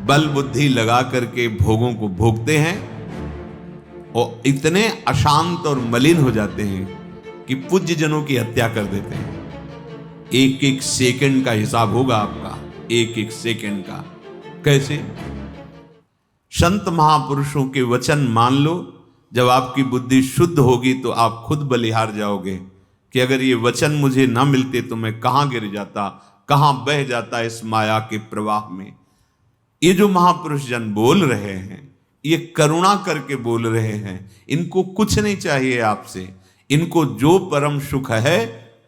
बल बुद्धि लगा करके भोगों को भोगते हैं और इतने अशांत और मलिन हो जाते हैं कि पूज्य जनों की हत्या कर देते हैं। एक एक सेकंड का हिसाब होगा आपका, एक एक सेकंड का। कैसे? संत महापुरुषों के वचन मान लो। जब आपकी बुद्धि शुद्ध होगी तो आप खुद बलिहार जाओगे कि अगर ये वचन मुझे ना मिलते तो मैं कहां गिर जाता, कहां बह जाता इस माया के प्रवाह में। ये जो महापुरुष जन बोल रहे हैं, ये करुणा करके बोल रहे हैं। इनको कुछ नहीं चाहिए आपसे, इनको जो परम सुख है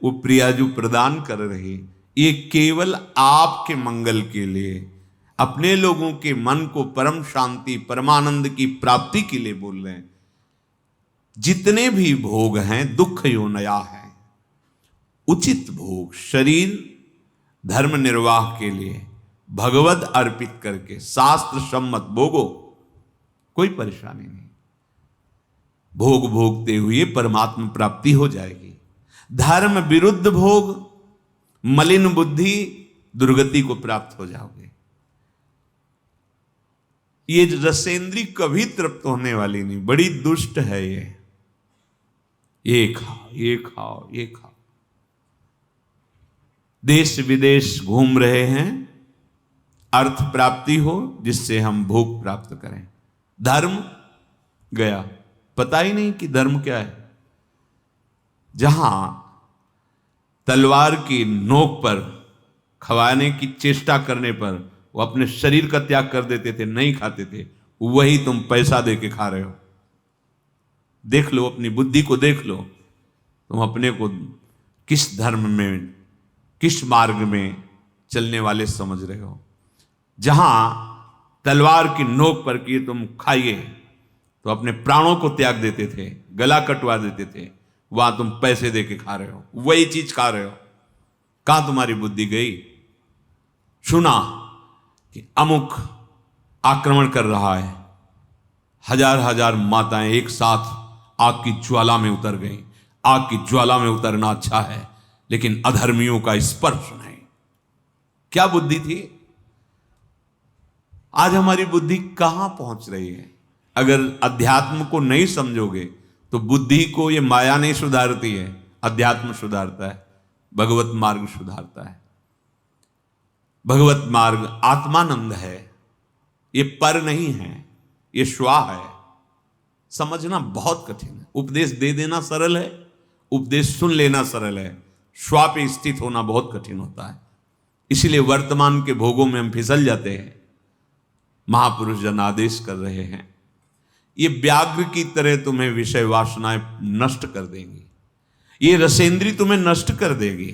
वो प्रियाजू प्रदान कर रही। ये केवल आपके मंगल के लिए, अपने लोगों के मन को परम शांति परमानंद की प्राप्ति के लिए बोल रहे हैं। जितने भी भोग हैं दुख योनया है। उचित भोग शरीर धर्म निर्वाह के लिए भगवत अर्पित करके शास्त्र सम्मत भोगो, कोई परेशानी नहीं। भोग भोगते हुए परमात्मा प्राप्ति हो जाएगी। धर्म विरुद्ध भोग, मलिन बुद्धि, दुर्गति को प्राप्त हो जाओगे। ये रसेंद्री कभी तृप्त होने वाली नहीं, बड़ी दुष्ट है ये खाओ, ये खाओ, ये खाओ। देश विदेश घूम रहे हैं, अर्थ प्राप्ति हो जिससे हम भोग प्राप्त करें। धर्म गया, पता ही नहीं कि धर्म क्या है। जहां तलवार की नोक पर खवाने की चेष्टा करने पर वो अपने शरीर का त्याग कर देते थे, नहीं खाते थे, वही तुम पैसा दे के खा रहे हो। देख लो, अपनी बुद्धि को देख लो, तुम अपने को किस धर्म में, किस मार्ग में चलने वाले समझ रहे हो। जहां तलवार की नोक पर कि तुम खाइए तो अपने प्राणों को त्याग देते थे, गला कटवा देते थे, वहां तुम पैसे दे के खा रहे हो, वही चीज खा रहे हो। कहां तुम्हारी बुद्धि गई? सुना कि अमुक आक्रमण कर रहा है, हजार हजार माताएं एक साथ आग की ज्वाला में उतर गई। आग की ज्वाला में उतरना अच्छा है, लेकिन अधर्मियों का स्पर्श नहीं। क्या बुद्धि थी? आज हमारी बुद्धि कहां पहुंच रही है? अगर अध्यात्म को नहीं समझोगे तो बुद्धि को ये माया नहीं सुधारती है, अध्यात्म सुधारता है, भगवत मार्ग सुधारता है। भगवत मार्ग आत्मानंद है, ये पर नहीं है, ये स्वा है। समझना बहुत कठिन है। उपदेश दे देना सरल है, उपदेश सुन लेना सरल है, स्वा पे स्थित होना बहुत कठिन होता है। इसीलिए वर्तमान के भोगों में हम फिसल जाते हैं। महापुरुष जन आदेश कर रहे हैं, ये व्याघ्र की तरह तुम्हें विषय वासनाएं नष्ट कर देंगी, ये रसेंद्री तुम्हें नष्ट कर देगी।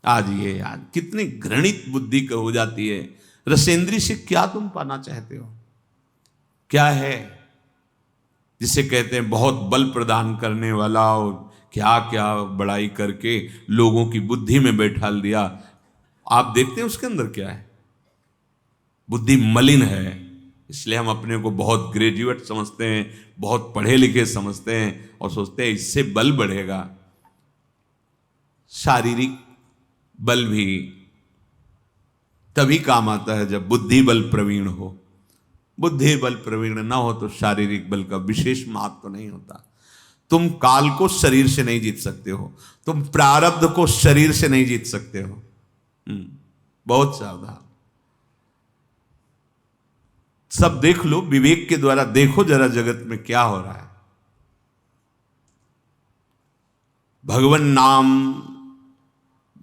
आज कितनी घृणित बुद्धि का हो जाती है। रसेंद्री से क्या तुम पाना चाहते हो? क्या है जिसे कहते हैं बहुत बल प्रदान करने वाला, और क्या क्या बड़ाई करके लोगों की बुद्धि में बैठा दिया। आप देखते हैं उसके अंदर क्या है? बुद्धि मलिन है। इसलिए हम अपने को बहुत ग्रेजुएट समझते हैं, बहुत पढ़े लिखे समझते हैं और सोचते हैं इससे बल बढ़ेगा। शारीरिक बल भी तभी काम आता है जब बुद्धि बल प्रवीण हो। बुद्धि बल प्रवीण ना हो तो शारीरिक बल का विशेष महत्व नहीं होता। तुम काल को शरीर से नहीं जीत सकते हो, तुम प्रारब्ध को शरीर से नहीं जीत सकते हो। बहुत सावधान। सब देख लो, विवेक के द्वारा देखो जरा जगत में क्या हो रहा है। भगवन नाम,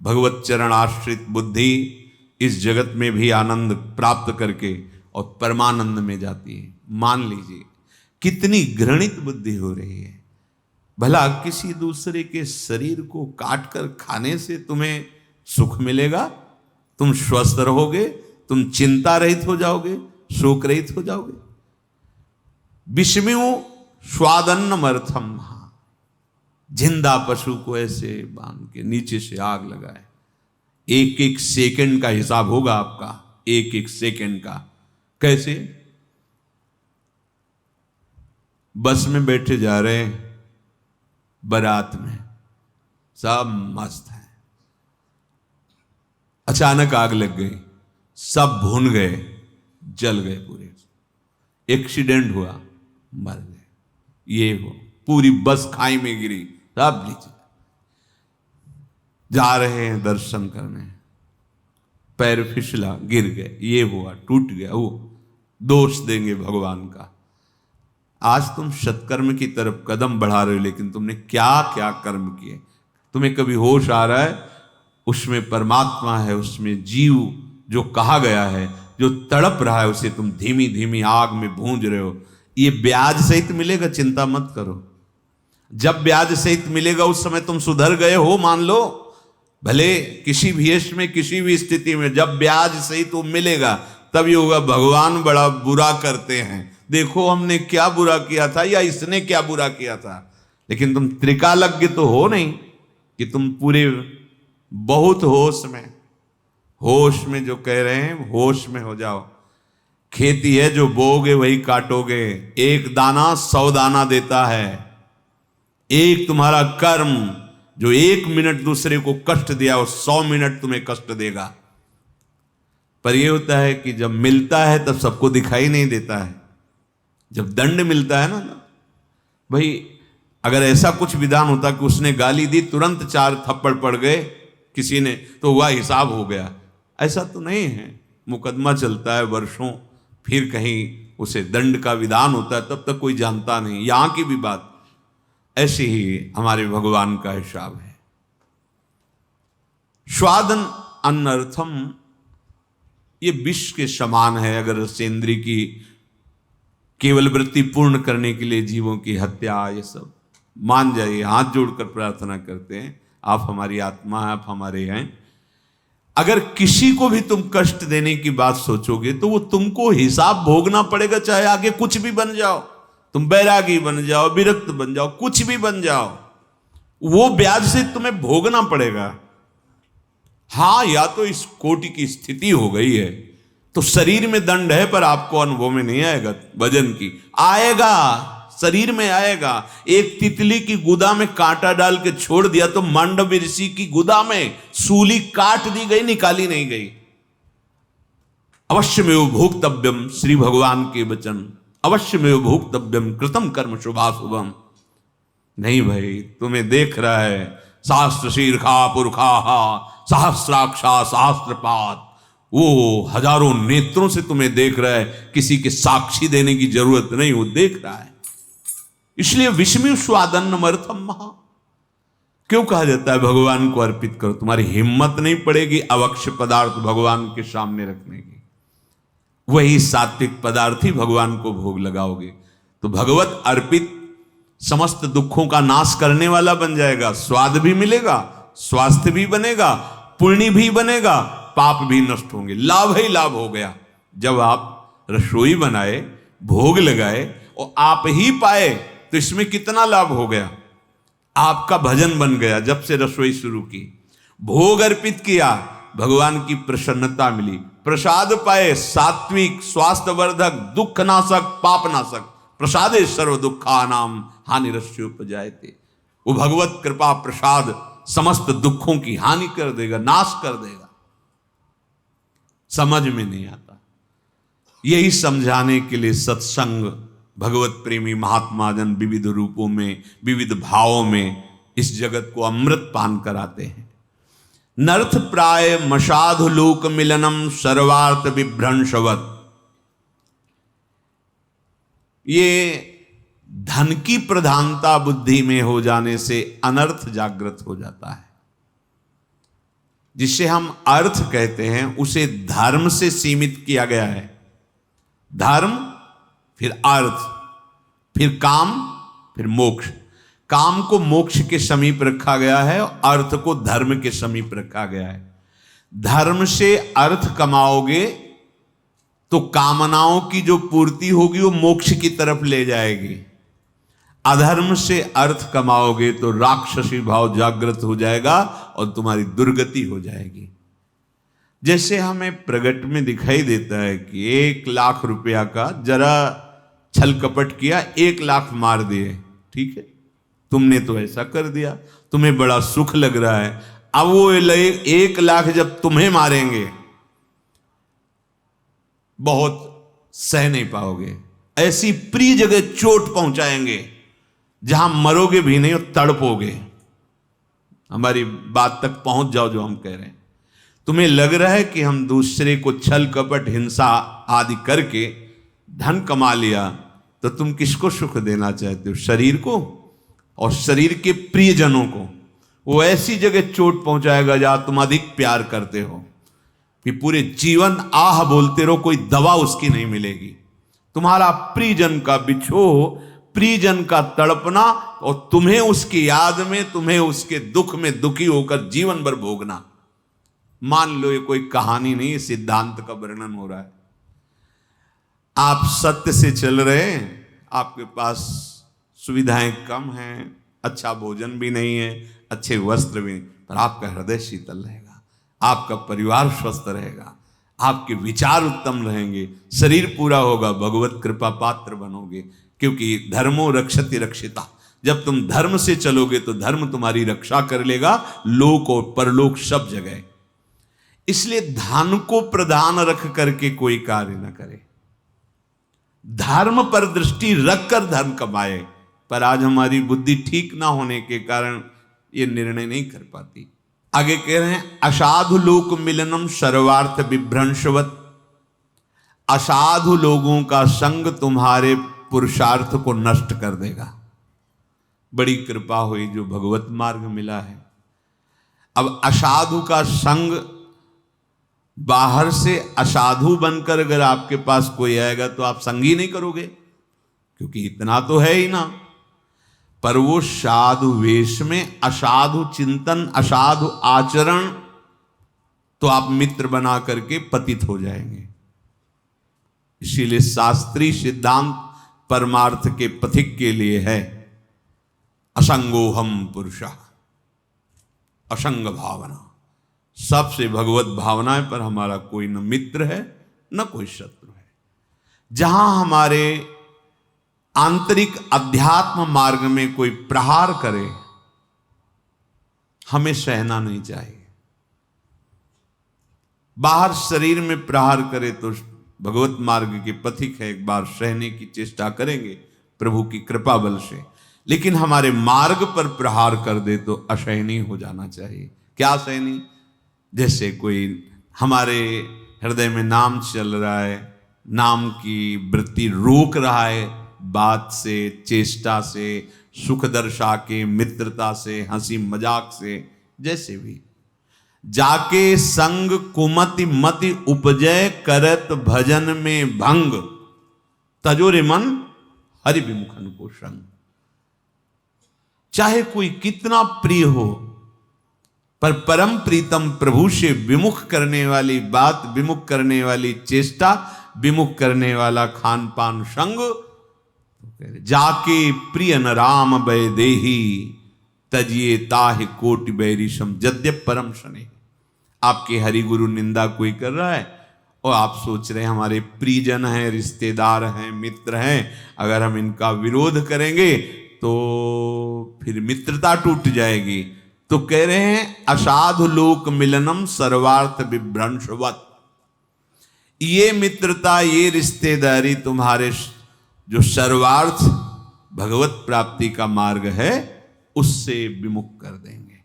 भगवत चरण आश्रित बुद्धि इस जगत में भी आनंद प्राप्त करके और परमानंद में जाती है। मान लीजिए कितनी घृणित बुद्धि हो रही है। भला किसी दूसरे के शरीर को काट कर खाने से तुम्हें सुख मिलेगा? तुम स्वस्थ रहोगे, तुम चिंता रहित हो जाओगे, शोक रहित हो जाओगे। विषमियो स्वादन्नमर्थम, जिंदा पशु को ऐसे बांध के नीचे से आग लगाए। एक एक सेकंड का हिसाब होगा आपका, एक एक सेकंड का। कैसे? बस में बैठे जा रहे हैं, बारात में सब मस्त है, अचानक आग लग गई, सब भून गए, जल गए पूरे, एक्सीडेंट हुआ, मर गए, ये हो, पूरी बस खाई में गिरी, सब नीचे। जा रहे हैं दर्शन करने, पैर फिसला, गिर गए, ये हुआ, टूट गया, वो दोष देंगे भगवान का। आज तुम सत्कर्म की तरफ कदम बढ़ा रहे हो, लेकिन तुमने क्या क्या कर्म किए। तुम्हें कभी होश आ रहा है उसमें परमात्मा है, उसमें जीव जो कहा गया है, जो तड़प रहा है, उसे तुम धीमी धीमी आग में भूंज रहे हो। ये ब्याज सहित मिलेगा, चिंता मत करो। जब ब्याज सहित मिलेगा उस समय तुम सुधर गए हो मान लो, भले किसी भी यश में, किसी भी स्थिति में, जब ब्याज सहित वो मिलेगा तब ये होगा भगवान बड़ा बुरा करते हैं, देखो हमने क्या बुरा किया था या इसने क्या बुरा किया था। लेकिन तुम त्रिकालज्ञ तो हो नहीं कि तुम पूरे बहुत होश में जो कह रहे हैं होश में हो जाओ। खेती है, जो बोओगे वही काटोगे, एक दाना 100 दाना देता है। एक तुम्हारा कर्म जो 1 मिनट दूसरे को कष्ट दिया, वो 100 मिनट तुम्हें कष्ट देगा। पर यह होता है कि जब मिलता है तब सबको दिखाई नहीं देता है। जब दंड मिलता है ना भाई, अगर ऐसा कुछ विधान होता कि उसने गाली दी, तुरंत 4 थप्पड़ पड़ गए किसी ने, तो हुआ हिसाब हो गया। ऐसा तो नहीं है, मुकदमा चलता है वर्षों, फिर कहीं उसे दंड का विधान होता है, तब तक कोई जानता नहीं। यहां की भी बात ऐसी ही हमारे भगवान का हिसाब है। स्वादन अनर्थम, ये विष के समान है। अगर सेंद्री की केवल वृत्ति पूर्ण करने के लिए जीवों की हत्या, ये सब मान जाइए, हाथ जोड़कर प्रार्थना करते हैं, आप हमारी आत्मा है, आप हमारे हैं। अगर किसी को भी तुम कष्ट देने की बात सोचोगे तो वो तुमको हिसाब भोगना पड़ेगा, चाहे आगे कुछ भी बन जाओ, तुम बैरागी बन जाओ, विरक्त बन जाओ, कुछ भी बन जाओ, वो ब्याज से तुम्हें भोगना पड़ेगा। हां, या तो इस कोटि की स्थिति हो गई है तो शरीर में दंड है, पर आपको अनुभव में नहीं आएगा, वजन की आएगा, शरीर में आएगा। एक तितली की गुदा में कांटा डाल के छोड़ दिया तो मांडव ऋषि की गुदा में सूली काट दी गई, निकाली नहीं गई। अवश्य में भोक्तव्यम, श्री भगवान के वचन, अवश्य में भोक्तव्यम कृतम कर्म शुभाशुभम। नहीं भाई, तुम्हें देख रहा है शास्त्र शीर्षा पुरखा सहस्राक्षा सहस्त्रपात, वो हजारों नेत्रों से तुम्हें देख रहा है, किसी के साक्षी देने की जरूरत नहीं, वो देख रहा है। इसलिए विषमी स्वादन्नमर्थम महा क्यों कहा जाता है भगवान को अर्पित करो। तुम्हारी हिम्मत नहीं पड़ेगी अवक्ष पदार्थ भगवान के सामने रखने की, वही सात्विक पदार्थ ही भगवान को भोग लगाओगे तो भगवत अर्पित समस्त दुखों का नाश करने वाला बन जाएगा। स्वाद भी मिलेगा, स्वास्थ्य भी बनेगा, पुण्य भी बनेगा, पाप भी नष्ट होंगे, लाभ ही लाभ हो गया। जब आप रसोई बनाए, भोग लगाए और आप ही पाए तो इसमें कितना लाभ हो गया। आपका भजन बन गया, जब से रसोई शुरू की, भोग अर्पित किया, भगवान की प्रसन्नता मिली, प्रसाद पाए, सात्विक, स्वास्थ्यवर्धक, दुख नाशक, पाप नाशक, प्रसादे सर्व दुखानाम हानिरस्योपजायते। वो भगवत कृपा प्रसाद समस्त दुखों की हानि कर देगा, नाश कर देगा। समझ में नहीं आता, यही समझाने के लिए सत्संग, भगवत प्रेमी महात्मा जन विविध रूपों में, विविध भावों में इस जगत को अमृत पान कराते हैं। नर्थ प्राय मशाधु लोक मिलनम सर्वार्थ विभ्रंशवत। ये धन की प्रधानता बुद्धि में हो जाने से अनर्थ जागृत हो जाता है। जिसे हम अर्थ कहते हैं उसे धर्म से सीमित किया गया है। धर्म, फिर अर्थ, फिर काम, फिर मोक्ष। काम को मोक्ष के समीप रखा गया है और अर्थ को धर्म के समीप रखा गया है। धर्म से अर्थ कमाओगे तो कामनाओं की जो पूर्ति होगी वो मोक्ष की तरफ ले जाएगी। अधर्म से अर्थ कमाओगे तो राक्षसी भाव जागृत हो जाएगा और तुम्हारी दुर्गति हो जाएगी। जैसे हमें प्रगट में दिखाई देता है कि 1 लाख रुपया का जरा छल कपट किया, 1 लाख मार दिए, ठीक है, तुमने तो ऐसा कर दिया, तुम्हें बड़ा सुख लग रहा है। अब वो 1 लाख जब तुम्हें मारेंगे, बहुत सह नहीं पाओगे। ऐसी प्रिय जगह चोट पहुंचाएंगे जहां मरोगे भी नहीं और तड़पोगे। हमारी बात तक पहुंच जाओ जो हम कह रहे हैं। तुम्हें लग रहा है कि हम दूसरे को छल कपट हिंसा आदि करके धन कमा लिया, तो तुम किसको सुख देना चाहते हो? शरीर को और शरीर के प्रियजनों को। वो ऐसी जगह चोट पहुंचाएगा जहां तुम अधिक प्यार करते हो कि पूरे जीवन आह बोलते रहो, कोई दवा उसकी नहीं मिलेगी। तुम्हारा प्रियजन का बिछोह, प्रियजन का तड़पना और तुम्हें उसकी याद में, तुम्हें उसके दुख में दुखी होकर जीवन भर भोगना। मान लो ये कोई कहानी नहीं, सिद्धांत का वर्णन हो रहा है। आप सत्य से चल रहे हैं, आपके पास सुविधाएं कम हैं, अच्छा भोजन भी नहीं है, अच्छे वस्त्र भी नहीं, पर आपका हृदय शीतल रहेगा, आपका परिवार स्वस्थ रहेगा, आपके विचार उत्तम रहेंगे, शरीर पूरा होगा, भगवत कृपा पात्र बनोगे। क्योंकि धर्मो रक्षति रक्षिता। जब तुम धर्म से चलोगे तो धर्म तुम्हारी रक्षा कर लेगा, लोक और परलोक सब जगह। इसलिए धन को प्रधान रख करके कोई कार्य न करे, धर्म पर दृष्टि रखकर धन कमाए। पर आज हमारी बुद्धि ठीक ना होने के कारण ये निर्णय नहीं कर पाती। आगे कह रहे हैं, असाधु लोक मिलनम सर्वार्थ विभ्रंशवत। असाधु लोगों का संग तुम्हारे पुरुषार्थ को नष्ट कर देगा। बड़ी कृपा हुई जो भगवत मार्ग मिला है। अब असाधु का संग, बाहर से असाधु बनकर अगर आपके पास कोई आएगा तो आप संग ही नहीं करोगे, क्योंकि इतना तो है ही ना। पर वो साधु वेश में असाधु चिंतन, असाधु आचरण, तो आप मित्र बना करके पतित हो जाएंगे। इसीलिए शास्त्रीय सिद्धांत परमार्थ के पथिक के लिए है, असंगोहम पुरुषः, असंग भावना। सबसे भगवत भावना है, पर हमारा कोई न मित्र है न कोई शत्रु है। जहां हमारे आंतरिक अध्यात्म मार्ग में कोई प्रहार करे, हमें सहना नहीं चाहिए। बाहर शरीर में प्रहार करे तो भगवत मार्ग के पथिक है, एक बार सहने की चेष्टा करेंगे प्रभु की कृपा बल से। लेकिन हमारे मार्ग पर प्रहार कर दे तो असहनीय हो जाना चाहिए। क्या सहनीय? जैसे कोई हमारे हृदय में नाम चल रहा है, नाम की वृत्ति रोक रहा है, बात से, चेष्टा से, सुख दर्शा के, मित्रता से, हंसी मजाक से, जैसे भी। जाके संग कुमति मति उपजय करत भजन में भंग, तजोरे मन हरि विमुखन को संग। चाहे कोई कितना प्रिय हो, पर परम प्रीतम प्रभु से विमुख करने वाली बात, विमुख करने वाली चेष्टा, विमुख करने वाला खान पान संग, जाके प्रिय न राम बय देही तजिए ताहि कोटि बैरिशम यद्यप परम शनि। आपके हरि गुरु निंदा कोई कर रहा है और आप सोच रहे हैं हमारे प्रियजन हैं, रिश्तेदार हैं, मित्र हैं, अगर हम इनका विरोध करेंगे तो फिर मित्रता टूट जाएगी। तो कह रहे हैं असाधु लोक मिलनम सर्वार्थ विभ्रंशवत। ये मित्रता, ये रिश्तेदारी तुम्हारे जो सर्वार्थ भगवत प्राप्ति का मार्ग है उससे विमुख कर देंगे।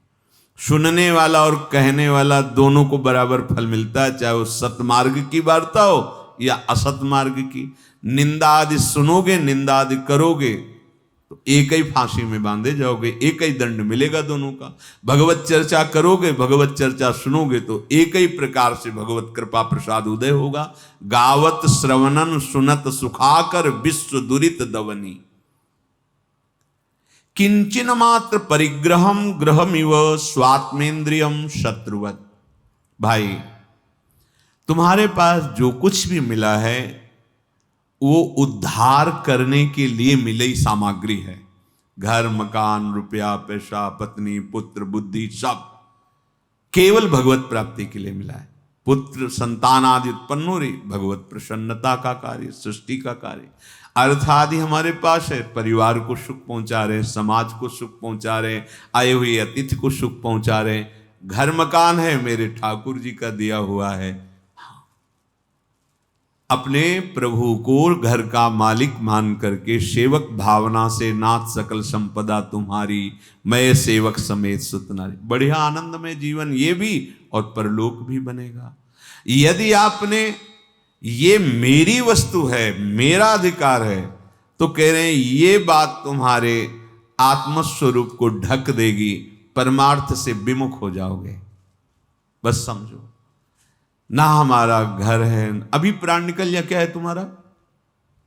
सुनने वाला और कहने वाला दोनों को बराबर फल मिलता है, चाहे वो सतमार्ग की वार्ता हो या असत मार्ग की। निंदा आदि सुनोगे, निंदा आदि करोगे तो एक ही फांसी में बांधे जाओगे, एक ही दंड मिलेगा दोनों का। भगवत चर्चा करोगे, भगवत चर्चा सुनोगे तो एक ही प्रकार से भगवत कृपा प्रसाद उदय होगा। गावत श्रवणन सुनत सुखाकर विश्व दुरित दवनी, किंचन मात्र परिग्रहम ग्रहमिव स्वात्मेंद्रियम शत्रुवत। भाई, तुम्हारे पास जो कुछ भी मिला है वो उद्धार करने के लिए मिली सामग्री है। घर, मकान, रुपया, पैसा, पत्नी, पुत्र, बुद्धि, सब केवल भगवत प्राप्ति के लिए मिला है। पुत्र संतान आदि उत्पन्न हो रही, भगवत प्रसन्नता का कार्य, सृष्टि का कार्य। अर्थ आदि हमारे पास है, परिवार को सुख पहुंचा रहे, समाज को सुख पहुंचा रहे, आए हुए अतिथि को सुख पहुंचा रहे। घर मकान है, मेरे ठाकुर जी का दिया हुआ है। अपने प्रभु को घर का मालिक मान करके सेवक भावना से नाथ सकल संपदा तुम्हारी, मैं सेवक समेत सुत नारी। बढ़िया आनंद में जीवन ये भी और परलोक भी बनेगा। यदि आपने ये मेरी वस्तु है, मेरा अधिकार है, तो कह रहे हैं ये बात तुम्हारे आत्मस्वरूप को ढक देगी, परमार्थ से विमुख हो जाओगे। बस समझो, ना हमारा घर है, अभी प्राण निकल जा, क्या है तुम्हारा?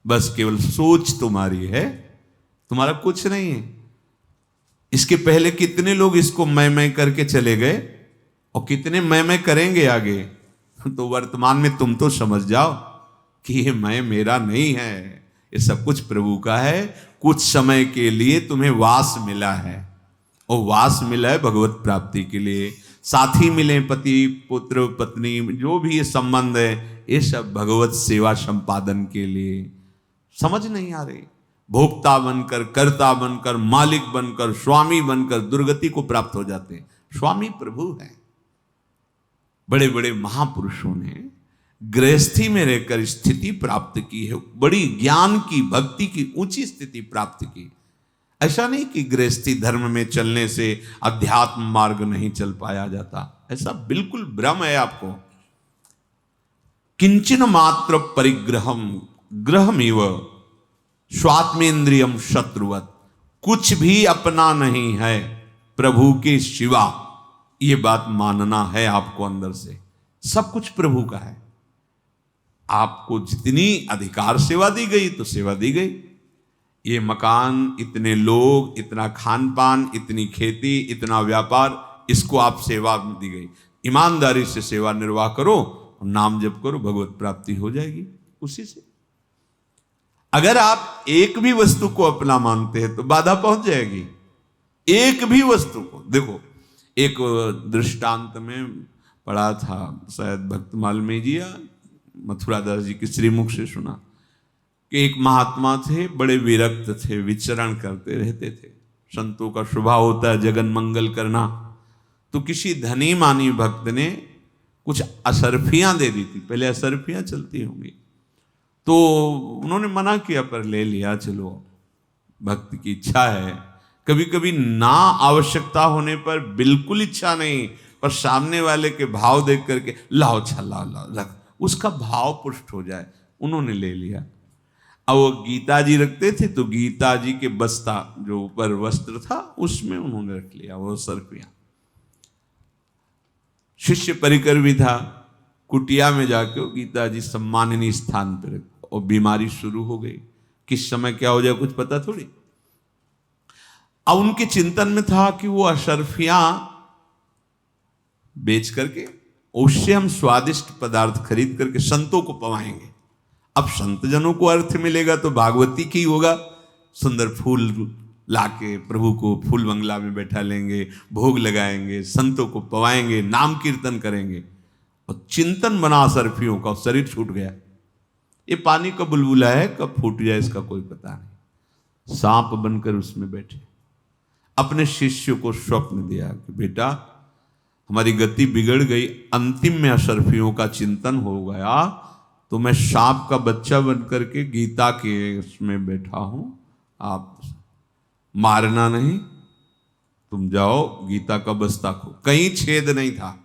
बस केवल सोच तुम्हारी है, तुम्हारा कुछ नहीं है। इसके पहले कितने लोग इसको मैं करके चले गए और कितने मैं करेंगे आगे। तो वर्तमान में तुम तो समझ जाओ कि ये मैं मेरा नहीं है, ये सब कुछ प्रभु का है। कुछ समय के लिए तुम्हें वास मिला है, और वास मिला है भगवत प्राप्ति के लिए। साथी मिले, पति पुत्र पत्नी, जो भी ये संबंध है, ये सब भगवत सेवा संपादन के लिए। समझ नहीं आ रही, भोक्ता बनकर, कर्ता बनकर, मालिक बनकर, स्वामी बनकर दुर्गति को प्राप्त हो जाते हैं। स्वामी प्रभु है। बड़े बड़े महापुरुषों ने गृहस्थी में रहकर स्थिति प्राप्त की है, बड़ी ज्ञान की, भक्ति की ऊंची स्थिति प्राप्त की। ऐसा नहीं कि गृहस्थी धर्म में चलने से अध्यात्म मार्ग नहीं चल पाया जाता, ऐसा बिल्कुल भ्रम है आपको। किंचन मात्र परिग्रहम ग्रहमिव स्वात्मेन्द्रियम शत्रुवत, कुछ भी अपना नहीं है प्रभु के सिवा, ये बात मानना है आपको अंदर से। सब कुछ प्रभु का है। आपको जितनी अधिकार सेवा दी गई तो सेवा दी गई। ये मकान, इतने लोग, इतना खान पान, इतनी खेती, इतना व्यापार, इसको आप सेवा दी गई। ईमानदारी से सेवा निर्वाह करो, नाम जप करो, भगवत प्राप्ति हो जाएगी उसी से। अगर आप एक भी वस्तु को अपना मानते हैं तो बाधा पहुंच जाएगी। एक भी वस्तु को देखो, एक दृष्टांत में पढ़ा था, शायद भक्तमाल में जी या मथुरादास जी के श्रीमुख से सुना कि एक महात्मा थे, बड़े विरक्त थे, विचरण करते रहते थे। संतों का स्वभाव होता है जगन मंगल करना। तो किसी धनी मानी भक्त ने कुछ असरफियां दे दी थी, पहले असरफियां चलती होंगी, तो उन्होंने मना किया पर ले लिया। चलो, भक्त की इच्छा है। कभी कभी ना आवश्यकता होने पर बिल्कुल इच्छा नहीं, पर सामने वाले के भाव देख करके लाओ, अच्छा लाओ लाओ रख, उसका भाव पुष्ट हो जाए। उन्होंने ले लिया। अब वो गीता जी रखते थे, तो गीता जी के बस्ता जो ऊपर वस्त्र था उसमें उन्होंने रख लिया वो सरपियां। शिष्य परिकर भी था, कुटिया में जाके गीता जी सम्माननीय स्थान पर रख, और बीमारी शुरू हो गई। किस समय क्या हो जाए कुछ पता थोड़ी। अब उनके चिंतन में था कि वो अशर्फियां बेच करके उससे हम स्वादिष्ट पदार्थ खरीद करके संतों को पवाएंगे। अब संत जनों को अर्थ मिलेगा तो भागवती की होगा, सुंदर फूल लाके प्रभु को फूल बंगला में बैठा लेंगे, भोग लगाएंगे, संतों को पवाएंगे, नाम कीर्तन करेंगे। और चिंतन बना सरफियों का, शरीर छूट गया। ये पानी का बुलबुला है, कब फूट जाए इसका कोई पता नहीं। सांप बनकर उसमें बैठे। अपने शिष्य को स्वप्न दिया कि बेटा हमारी गति बिगड़ गई, अंतिम में अशर्फियों का चिंतन हो गया, तो मैं सांप का बच्चा बनकर के गीता के उसमें बैठा हूं, आप मारना नहीं, तुम जाओ गीता का बस्ता खो। कहीं छेद नहीं था,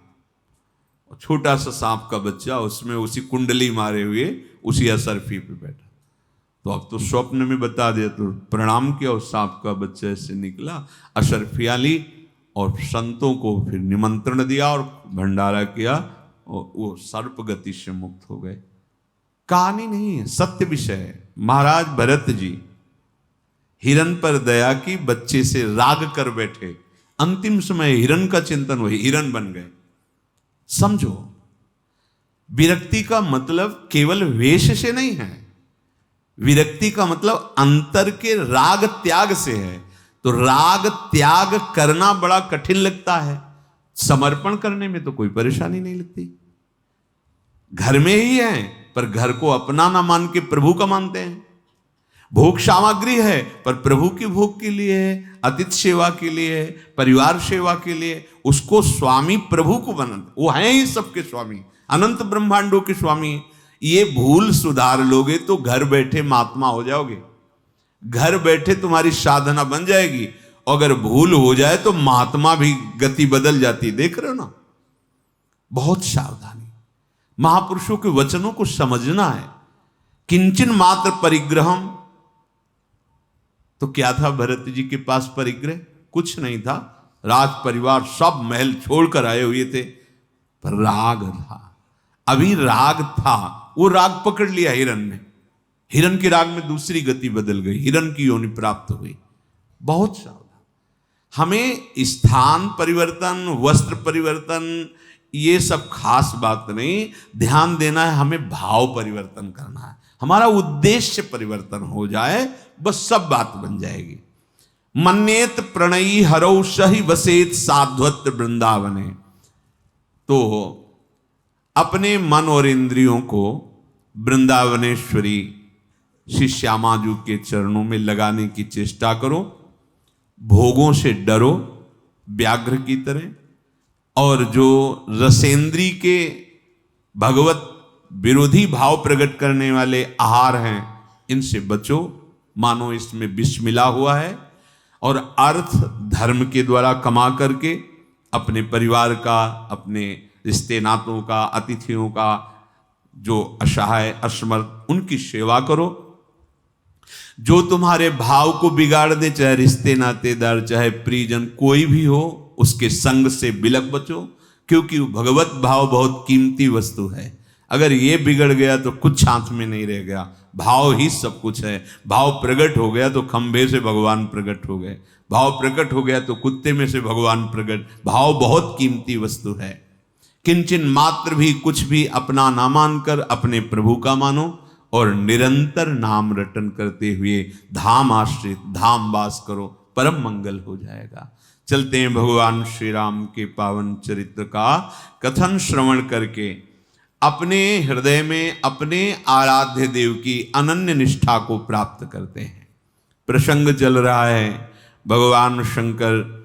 छोटा सा सांप का बच्चा उसमें उसी कुंडली मारे हुए उसी अशर्फी पे बैठा। तो अब तो स्वप्न में बता दिया, तो प्रणाम किया, उस सांप का बच्चा ऐसे निकला, अशर्फियां ली और संतों को फिर निमंत्रण दिया और भंडारा किया, और वो सर्प गति से मुक्त हो गए। कहानी नहीं है, सत्य विषय है। महाराज भरत जी हिरण पर दया की, बच्चे से राग कर बैठे, अंतिम समय हिरण का चिंतन हुई, हिरण बन गए। समझो, विरक्ति का मतलब केवल वेश से नहीं है, विरक्ति का मतलब अंतर के राग त्याग से है। तो राग त्याग करना बड़ा कठिन लगता है, समर्पण करने में तो कोई परेशानी नहीं लगती। घर में ही है पर घर को अपना ना मान के प्रभु का मानते हैं। भोग सामग्री है पर प्रभु की भोग के लिए है, अतिथि सेवा के लिए है, परिवार सेवा के लिए, उसको स्वामी प्रभु को बनाते। वो हैं ही सबके स्वामी, अनंत ब्रह्मांडों के स्वामी। ये भूल सुधार लोगे तो घर बैठे महात्मा हो जाओगे, घर बैठे तुम्हारी साधना बन जाएगी। अगर भूल हो जाए तो महात्मा भी गति बदल जाती, देख रहे हो ना। बहुत सावधानी, महापुरुषों के वचनों को समझना है। किंचन मात्र परिग्रहम, तो क्या था भरत जी के पास परिग्रह? कुछ नहीं था। राज परिवार सब महल छोड़कर आए हुए थे, पर राग था। अभी राग था, वो राग पकड़ लिया हिरण ने। हिरण के राग में दूसरी गति बदल गई, हिरण की योनि प्राप्त हुई। बहुत सावधान। हमें स्थान परिवर्तन, वस्त्र परिवर्तन, ये सब खास बात नहीं। ध्यान देना है, हमें भाव परिवर्तन करना है। हमारा उद्देश्य परिवर्तन हो जाए, बस सब बात बन जाएगी। मन्येत प्रणयी हरौ सही वसेत साध्वत वृंदावने। तो अपने मन और इंद्रियों को वृंदावनेश्वरी श्री श्यामा जी के चरणों में लगाने की चेष्टा करो। भोगों से डरो व्याघ्र की तरह, और जो रसेंद्री के भगवत विरोधी भाव प्रकट करने वाले आहार हैं, इनसे बचो, मानो इसमें विष मिला हुआ है। और अर्थ धर्म के द्वारा कमा करके अपने परिवार का, अपने रिश्ते नातों का, अतिथियों का, जो असहाय असमर्थ, उनकी सेवा करो। जो तुम्हारे भाव को बिगाड़ दे, चाहे रिश्ते नातेदार, चाहे प्रियजन, कोई भी हो, उसके संग से बिलक बचो, क्योंकि भगवत भाव बहुत कीमती वस्तु है। अगर ये बिगड़ गया तो कुछ हाथ में नहीं रह गया। भाव ही सब कुछ है। भाव प्रकट हो गया तो खंभे से भगवान प्रकट हो गए, भाव प्रकट हो गया तो कुत्ते में से भगवान प्रकट। भाव बहुत कीमती वस्तु है। किंचन मात्र भी कुछ भी अपना ना मानकर अपने प्रभु का मानो, और निरंतर नाम रटन करते हुए धाम आश्रित धाम वास करो, परम मंगल हो जाएगा। चलते हैं भगवान श्री राम के पावन चरित्र का कथन श्रवण करके अपने हृदय में अपने आराध्य देव की अनन्य निष्ठा को प्राप्त करते हैं। प्रसंग चल रहा है, भगवान शंकर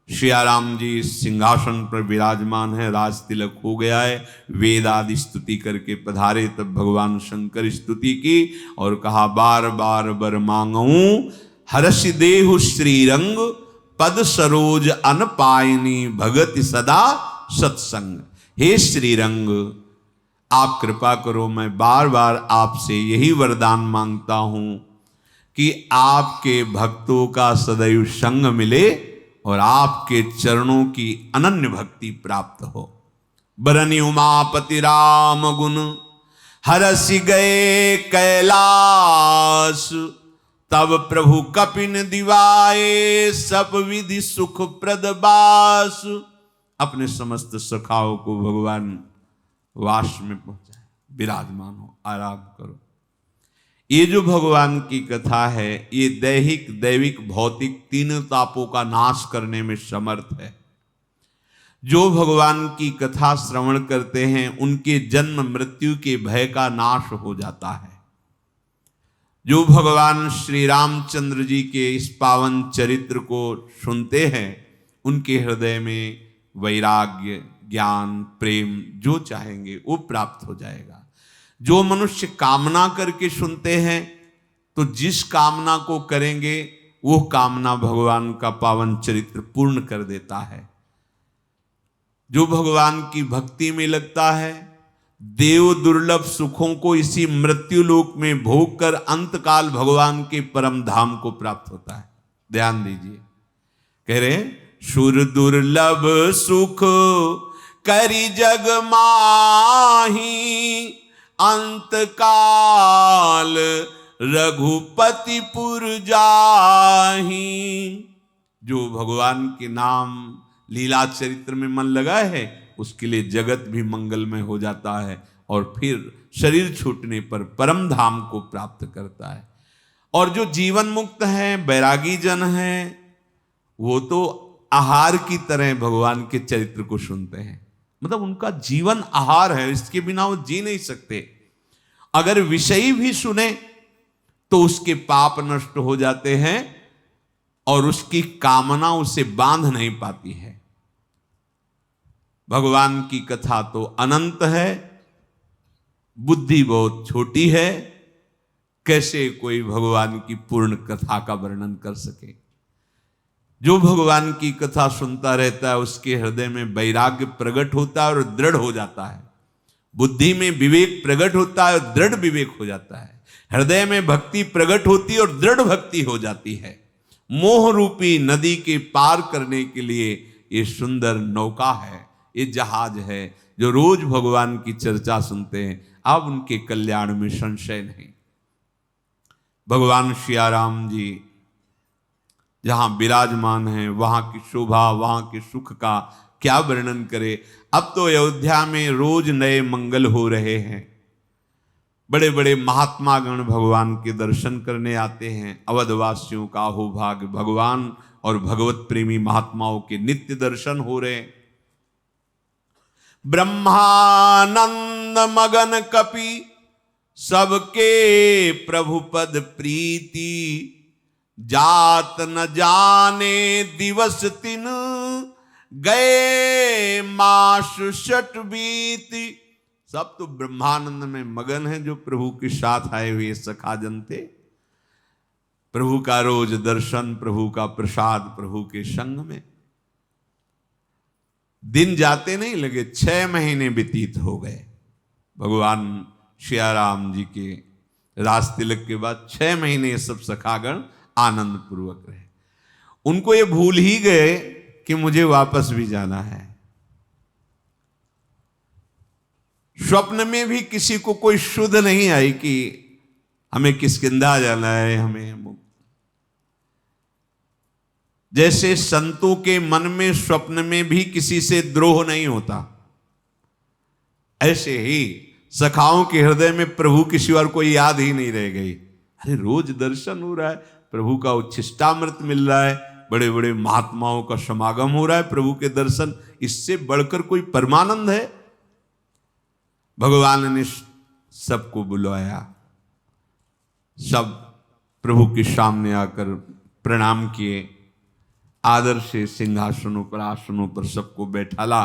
श्याराम जी सिंहासन पर विराजमान है, राज तिलक हो गया है, वेद आदि स्तुति करके पधारे। तब भगवान शंकर स्तुति की और कहा, बार बार बर मांगऊं हर्ष देहु श्रीरंग, पद सरोज अन पायनी भगति सदा सत्संग। हे श्रीरंग, आप कृपा करो, मैं बार बार आपसे यही वरदान मांगता हूं कि आपके भक्तों का सदैव संग मिले और आपके चरणों की अनन्य भक्ति प्राप्त हो। बरनि उमापति राम गुण हरसि गए कैलास, तब प्रभु कपिन दिवाए सब विधि सुख प्रद बास। अपने समस्त सखाओं को भगवान वास में पहुंचाए, विराजमान हो, आराम करो। ये जो भगवान की कथा है, ये दैहिक दैविक भौतिक तीनों तापों का नाश करने में समर्थ है। जो भगवान की कथा श्रवण करते हैं, उनके जन्म मृत्यु के भय का नाश हो जाता है। जो भगवान श्री रामचंद्र जी के इस पावन चरित्र को सुनते हैं, उनके हृदय में वैराग्य, ज्ञान, प्रेम जो चाहेंगे वो प्राप्त हो जाएगा। जो मनुष्य कामना करके सुनते हैं, तो जिस कामना को करेंगे वो कामना भगवान का पावन चरित्र पूर्ण कर देता है। जो भगवान की भक्ति में लगता है, देव दुर्लभ सुखों को इसी मृत्यु लोक में भोग कर अंतकाल भगवान के परम धाम को प्राप्त होता है। ध्यान दीजिए, कह रहे सुर दुर्लभ सुख करी जग माही, अंतकाल रघुपति पुर जाही। जो भगवान के नाम लीला चरित्र में मन लगा है, उसके लिए जगत भी मंगलमय हो जाता है और फिर शरीर छूटने पर परम धाम को प्राप्त करता है। और जो जीवन मुक्त है, बैरागी जन है, वो तो आहार की तरह भगवान के चरित्र को सुनते हैं। मतलब उनका जीवन आहार है, इसके बिना वो जी नहीं सकते। अगर विषय भी सुने तो उसके पाप नष्ट हो जाते हैं और उसकी कामना उसे बांध नहीं पाती है। भगवान की कथा तो अनंत है, बुद्धि बहुत छोटी है, कैसे कोई भगवान की पूर्ण कथा का वर्णन कर सके। जो भगवान की कथा सुनता रहता है उसके हृदय में वैराग्य प्रकट होता है और दृढ़ हो जाता है, बुद्धि में विवेक प्रकट होता है और दृढ़ विवेक हो जाता है, हृदय में भक्ति प्रकट होती है और दृढ़ भक्ति हो जाती है। मोह रूपी नदी के पार करने के लिए ये सुंदर नौका है, ये जहाज है। जो रोज भगवान की चर्चा सुनते हैं अब उनके कल्याण में संशय नहीं। भगवान सियाराम जी जहां विराजमान हैं वहां की शोभा, वहां के सुख का क्या वर्णन करे। अब तो अयोध्या में रोज नए मंगल हो रहे हैं, बड़े बड़े महात्मा गण भगवान के दर्शन करने आते हैं। अवधवासियों का हो भाग्य, भगवान और भगवत प्रेमी महात्माओं के नित्य दर्शन हो रहे हैं। ब्रह्मानंद मगन कपि सबके प्रभु पद प्रीति, जात न जाने दिवस तिन गए मास शट बीती। सब तो ब्रह्मानंद में मगन है जो प्रभु के साथ आए हुए सखाजन थे। प्रभु का रोज दर्शन, प्रभु का प्रसाद, प्रभु के संग में दिन जाते नहीं लगे, 6 महीने व्यतीत हो गए। भगवान सियाराम जी के रास तिलक के बाद 6 महीने ये सब सखागण आनंद पूर्वक रहे। उनको ये भूल ही गए कि मुझे वापस भी जाना है। स्वप्न में भी किसी को कोई शुद्ध नहीं आई कि हमें किष्किंधा जाना है, हमें। जैसे संतों के मन में स्वप्न में भी किसी से द्रोह नहीं होता, ऐसे ही सखाओं के हृदय में प्रभु किसी और को याद ही नहीं रह गई। अरे रोज दर्शन हो रहा है, प्रभु का उच्छिष्टामृत मिल रहा है, बड़े बड़े महात्माओं का समागम हो रहा है, प्रभु के दर्शन, इससे बढ़कर कोई परमानंद है। भगवान ने सबको बुलाया, सब प्रभु के सामने आकर प्रणाम किए, आदर से सिंहासनों पर, आसनों पर सबको बैठाला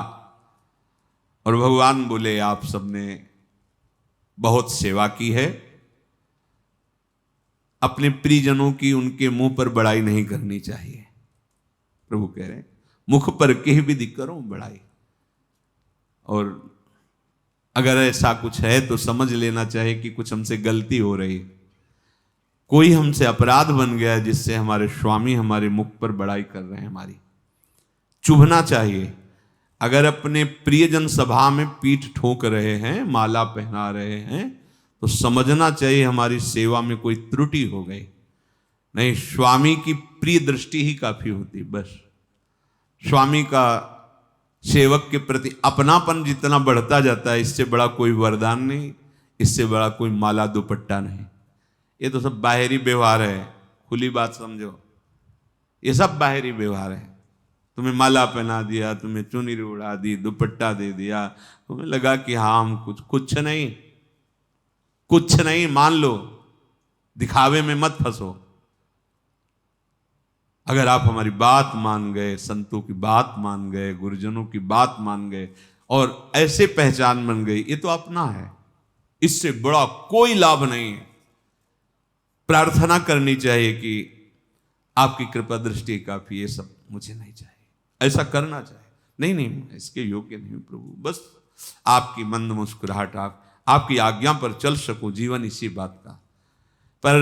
और भगवान बोले आप सबने बहुत सेवा की है, अपने प्रियजनों की उनके मुंह पर बड़ाई नहीं करनी चाहिए। प्रभु कह रहे हैं मुख पर कह विधि करो बड़ाई, और अगर ऐसा कुछ है तो समझ लेना चाहिए कि कुछ हमसे गलती हो रही, कोई हमसे अपराध बन गया है जिससे हमारे स्वामी हमारे मुख पर बड़ाई कर रहे हैं, हमारी चुभना चाहिए। अगर अपने प्रियजन सभा में पीठ ठोक रहे हैं, माला पहना रहे हैं, तो समझना चाहिए हमारी सेवा में कोई त्रुटि हो गई। नहीं, स्वामी की प्रिय दृष्टि ही काफी होती। बस स्वामी का सेवक के प्रति अपनापन जितना बढ़ता जाता है, इससे बड़ा कोई वरदान नहीं, इससे बड़ा कोई माला दुपट्टा नहीं। ये तो सब बाहरी व्यवहार है, खुली बात समझो, ये सब बाहरी व्यवहार है। तुम्हें माला पहना दिया, तुम्हें चुनरी उड़ा दी, दुपट्टा दे दिया, तुम्हें लगा कि हाँ हम कुछ नहीं, कुछ नहीं मान लो, दिखावे में मत फंसो। अगर आप हमारी बात मान गए, संतों की बात मान गए, गुरुजनों की बात मान गए और ऐसे पहचान बन गई, ये तो अपना है, इससे बड़ा कोई लाभ नहीं है। प्रार्थना करनी चाहिए कि आपकी कृपा दृष्टि काफी, ये सब मुझे नहीं चाहिए, ऐसा करना चाहिए। नहीं मैं इसके योग्य नहीं हूं प्रभु, बस आपकी मंद मुस्कुराहट, आपकी आज्ञा पर चल सकूं, जीवन इसी बात का। पर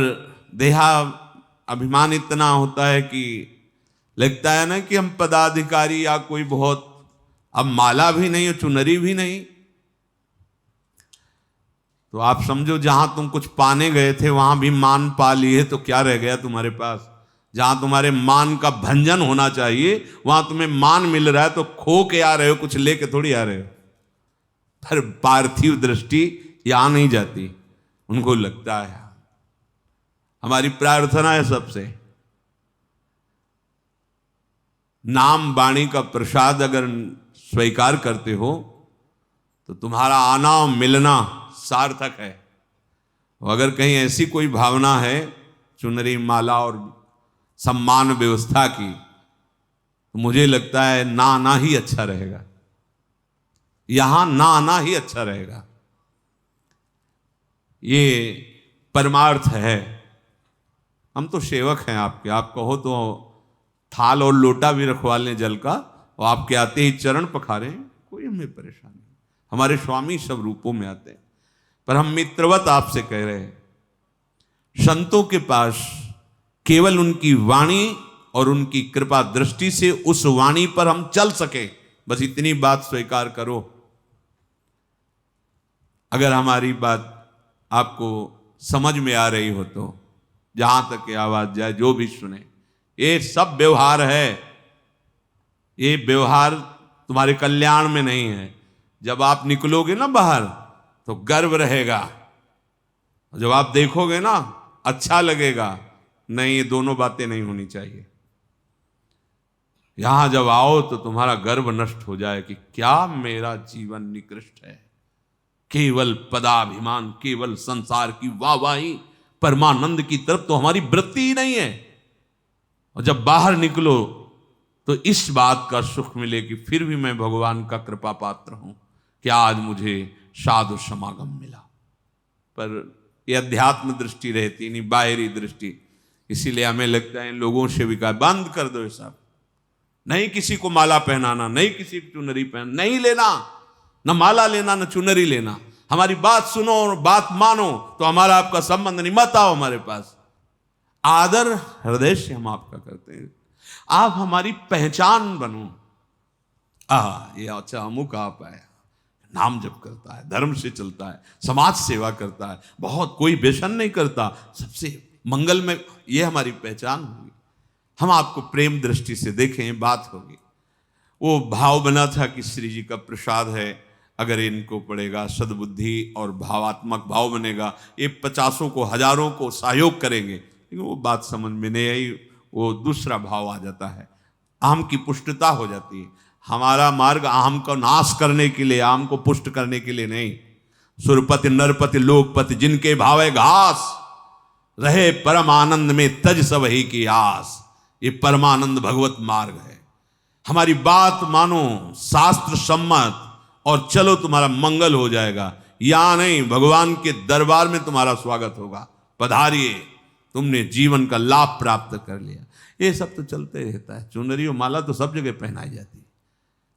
देहा अभिमान इतना होता है कि लगता है ना कि हम पदाधिकारी या कोई बहुत, अब माला भी नहीं और चुनरी भी नहीं, तो आप समझो जहां तुम कुछ पाने गए थे वहां भी मान पा लिए, तो क्या रह गया तुम्हारे पास। जहां तुम्हारे मान का भंजन होना चाहिए वहां तुम्हें मान मिल रहा है, तो खो के आ रहे हो, कुछ लेके थोड़ी आ रहे हो। पर पार्थिव दृष्टि यहां नहीं जाती, उनको लगता है। हमारी प्रार्थना है सबसे, नाम वाणी का प्रसाद अगर स्वीकार करते हो तो तुम्हारा आना और मिलना सार्थक है। अगर कहीं ऐसी कोई भावना है चुनरी माला और सम्मान व्यवस्था की, तो मुझे लगता है ना आना ही अच्छा रहेगा, यहां ना आना ही अच्छा रहेगा। ये परमार्थ है। हम तो सेवक हैं आपके, आप कहो तो थाल और लोटा भी रखवा लें जल का, और आपके आते ही चरण पखारें, कोई हमें परेशानी नहीं। हमारे स्वामी सब रूपों में आते हैं, पर हम मित्रवत आपसे कह रहे हैं, संतों के पास केवल उनकी वाणी और उनकी कृपा दृष्टि से उस वाणी पर हम चल सके, बस इतनी बात स्वीकार करो। अगर हमारी बात आपको समझ में आ रही हो तो जहां तक ये आवाज जाए, जो भी सुने, ये सब व्यवहार है, ये व्यवहार तुम्हारे कल्याण में नहीं है। जब आप निकलोगे ना बाहर तो गर्व रहेगा, जब आप देखोगे ना अच्छा लगेगा। नहीं, ये दोनों बातें नहीं होनी चाहिए। यहां जब आओ तो तुम्हारा गर्व नष्ट हो जाए कि क्या मेरा जीवन निकृष्ट है, केवल पदाभिमान, केवल संसार की वाहवाही, परमानंद की तरफ तो हमारी वृत्ति ही नहीं है। और जब बाहर निकलो तो इस बात का सुख मिले कि फिर भी मैं भगवान का कृपा पात्र हूं, क्या आज मुझे साधु समागम मिला। पर यह अध्यात्म दृष्टि रहती नहीं, बाहरी दृष्टि। इसीलिए हमें लगता है इन लोगों से भी कहा बंद कर दो ये सब, नहीं किसी को माला पहनाना, नहीं किसी को चुनरी पहन, नहीं लेना, न माला लेना न चुनरी लेना। हमारी बात सुनो और बात मानो तो हमारा आपका संबंध नहीं, मत आओ हमारे पास। आदर हृदय से हम आपका करते हैं, आप हमारी पहचान बनो। ये अच्छा अमुक आप है, नाम जप करता है, धर्म से चलता है, समाज सेवा करता है, बहुत कोई व्यसन नहीं करता, सबसे मंगल में, ये हमारी पहचान होगी। हम आपको प्रेम दृष्टि से देखें, बात होगी। वो भाव बना था कि श्री जी का प्रसाद है, अगर इनको पड़ेगा सद्बुद्धि और भावात्मक भाव बनेगा, ये 50 को, हजारों को सहयोग करेंगे। लेकिन वो बात समझ में नहीं आई, वो दूसरा भाव आ जाता है, अहम की पुष्टता हो जाती है। हमारा मार्ग अहम को नाश करने के लिए, अहम को पुष्ट करने के लिए नहीं। सुरपति नरपति लोकपति जिनके भावे घास, रहे परम आनंद में तज सब ही की आस। ये परमानंद भगवत मार्ग है। हमारी बात मानो, शास्त्र सम्मत, और चलो तुम्हारा मंगल हो जाएगा। या नहीं, भगवान के दरबार में तुम्हारा स्वागत होगा, पधारिए, तुमने जीवन का लाभ प्राप्त कर लिया। ये सब तो चलते रहता है। चुनरी और माला तो सब जगह पहनाई जाती है,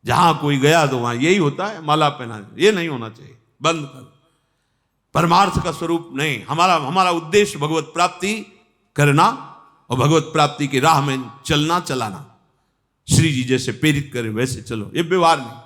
जहां कोई गया तो वहां यही होता है, माला पहना। ये नहीं होना चाहिए, बंद कर। परमार्थ का स्वरूप नहीं, हमारा उद्देश्य भगवत प्राप्ति करना और भगवत प्राप्ति की राह में चलना, चलाना। श्री जी जैसे प्रेरित करें वैसे चलो, ये व्यवहार नहीं।